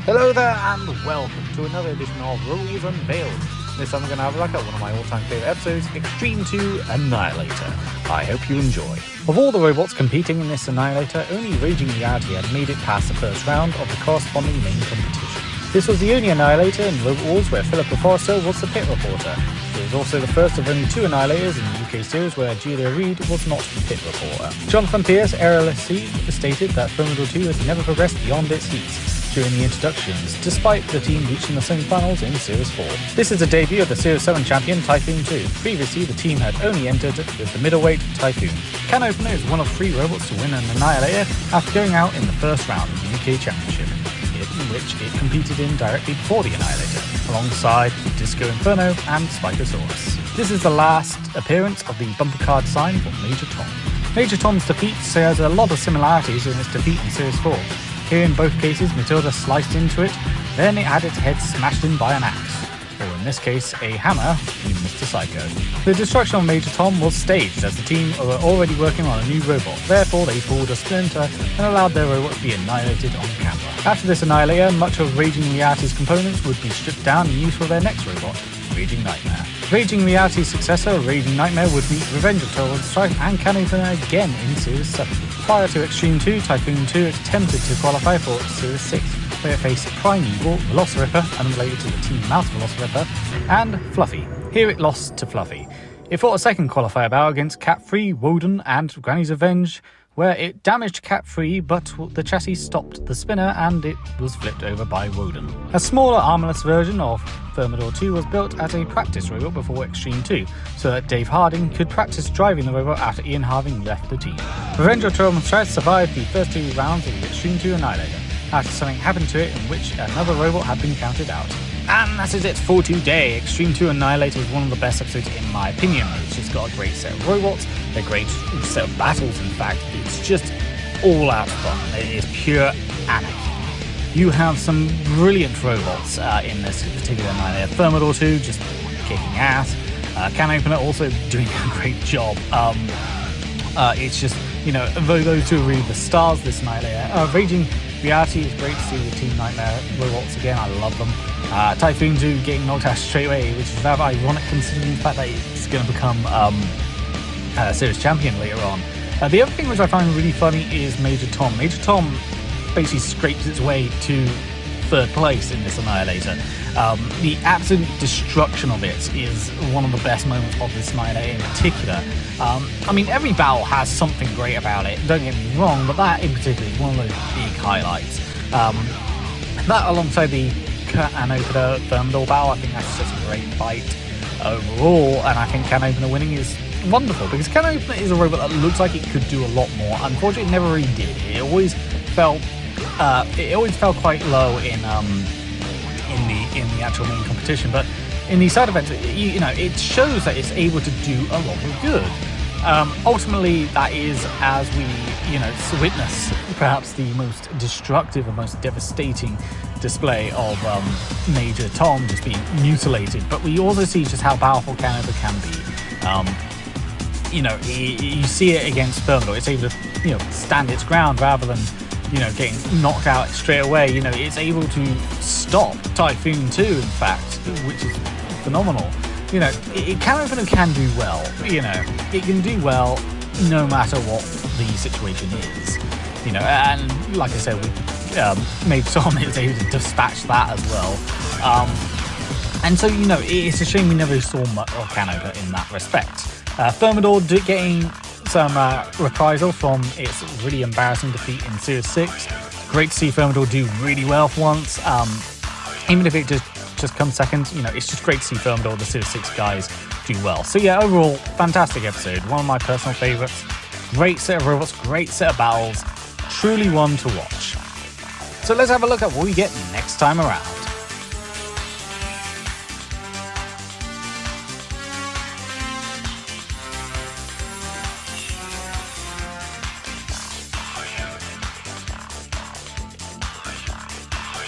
Hello there and welcome to another edition of Rules Unveiled. This time we're going to have a look at one of my all-time favourite episodes, Extreme 2 Annihilator. I hope you enjoy. Of all the robots competing in this Annihilator, only Raging Reality had made it past the first round of the corresponding main competition. This was the only Annihilator in Robot Wars where Philippa Forrester was the pit reporter. It was also the first of only two Annihilators in the UK series where Julia Reed was not the pit reporter. Jonathan Pierce erroneously stated that Thermidor 2 had never progressed beyond its heats during the introductions, despite the team reaching the semi-finals in Series 4. This is the debut of the Series 7 champion Typhoon 2. Previously, the team had only entered with the middleweight Typhoon. Can Opener is one of 3 robots to win an Annihilator after going out in the first round of the UK Championship, in which it competed in directly before the Annihilator, alongside Disco Inferno and Spikosaurus. This is the last appearance of the bumper card sign for Major Tom. Major Tom's defeat shares a lot of similarities in its defeat in Series 4. Here in both cases, Matilda sliced into it, then it had its head smashed in by an axe, or in this case, a hammer in Mr. Psycho. The destruction of Major Tom was staged as the team were already working on a new robot, therefore they pulled a splinter and allowed their robot to be annihilated on camera. After this Annihilator, much of Raging Reality's components would be stripped down and used for their next robot, Raging Nightmare. Raging Reality's successor, Raging Nightmare, would meet Revenge of Total Strife and Can Opener again in Series 7. Prior to Extreme 2, Typhoon 2 attempted to qualify for Series 6, where it faced Primeval, Velociriptor, unrelated to the Team Mouse Velociriptor, and Fluffy. Here it lost to Fluffy. It fought a second qualifier bout against Cat-Free, Woden, and Granny's Revenge, where it damaged Cat-Free, but the chassis stopped the spinner and it was flipped over by Woden. A smaller armorless version of Thermidor 2 was built as a practice robot before Extreme 2, so that Dave Harding could practice driving the robot after Ian Harving left the team. Revenge of Total Strife survived the first 2 rounds of the Extreme 2 Annihilator, after something happened to it in which another robot had been counted out. And that is it for today. Extreme 2 Annihilator is one of the best episodes in my opinion. It's just got a great set of robots, a great set of battles in fact. It's just all out fun. It is pure anarchy. You have some brilliant robots in this particular Annihilator. Thermidor 2 just kicking ass. Can Opener also doing a great job. It's just, those two are really the stars this Annihilator. Raging Reality is great to see the Team Nightmare robots again. I love them. Typhoon 2 getting knocked out straight away, which is rather ironic considering the fact that it's going to become Series Champion later on. The other thing which I find really funny is Major Tom. Major Tom basically scrapes its way to 3rd place in this Annihilator. The absolute destruction of it is one of the best moments of this Annihilator in particular. Every battle has something great about it, don't get me wrong, but that in particular is one of those big highlights. That alongside the Can Opener Thermidor battle, I think that's just a great fight overall, and I think Can Opener winning is wonderful, because Can Opener is a robot that looks like it could do a lot more. Unfortunately, it never really did. It always felt quite low in the actual main competition, but in the side events, it shows that it's able to do a lot of good. Ultimately, that is, as we witness perhaps the most destructive and most devastating display of Major Tom just being mutilated, but we also see just how powerful Can Opener can be. You see it against Thermidor. It's able to stand its ground rather than getting knocked out straight away. It's able to stop Typhoon 2, in fact, which is phenomenal. Can Opener can do well. It can do well no matter what the situation is. And like I said, Major Tom is able to dispatch that as well. And so, it's a shame we never saw much of Can Opener in that respect. Thermidor getting some reprisal from its really embarrassing defeat in Series 6. Great to see Thermidor do really well for once. Even if it just comes second, it's just great to see Thermidor, the Series 6 guys, do well. So yeah, overall, fantastic episode. One of my personal favourites. Great set of robots, great set of battles. Truly one to watch. So let's have a look at what we get next time around.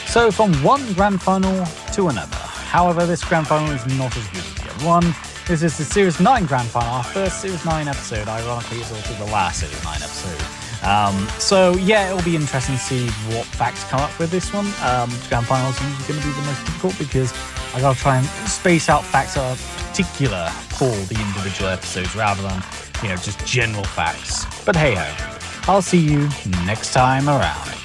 So from one grand final to another. However, this grand final is not as good as the other one. This is the Series 9 grand final, our first Series 9 episode. Ironically, it's also the last Series 9 episode. So yeah, it'll be interesting to see what facts come up with this one. Grand finals are usually going to be the most difficult because I gotta try and space out facts that are particular for the individual episodes rather than, just general facts. But hey ho, I'll see you next time around.